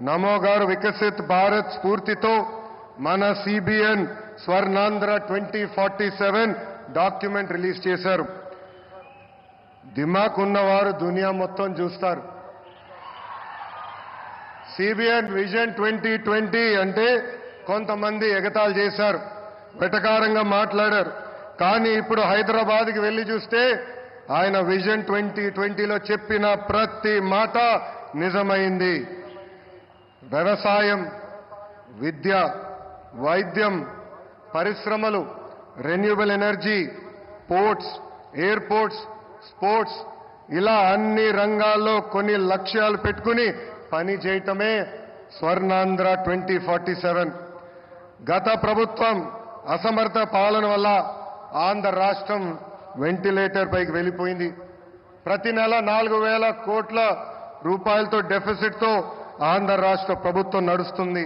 నమో గారు వికసిత్ భారత్ స్ఫూర్తితో మన సిబిఎన్ స్వర్ణాంధ్ర 2047 డాక్యుమెంట్ రిలీజ్ చేశారు. దిమాక్ ఉన్నవారు దునియా మొత్తం చూస్తారు. సిబిఎన్ విజన్ 2020 అంటే కొంతమంది ఎగతాళి చేశారు, వెటకారంగా మాట్లాడారు. కానీ ఇప్పుడు హైదరాబాద్కి వెళ్లి చూస్తే ఆయన విజన్ 2020లో చెప్పిన ప్రతి మాట నిజమైంది. వ్యవసాయం, విద్య, వైద్యం, పరిశ్రమలు, renewable energy, ports, airports, sports, ఇలా అన్ని రంగాల్లో కొన్ని లక్ష్యాలు పెట్టుకుని పని చేయటమే స్వర్ణాంధ్ర 2047. గత ప్రభుత్వం అసమర్థ పాలన వల్ల ఆంధ్ర రాష్ట్రం వెంటిలేటర్ పైకి వెళ్ళిపోయింది. ప్రతి నెల 4,000 కోట్ల రూపాయలతో డెఫిసిట్తో ఆంధ్ర రాష్ట్ర ప్రభుత్వం నడుస్తుంది.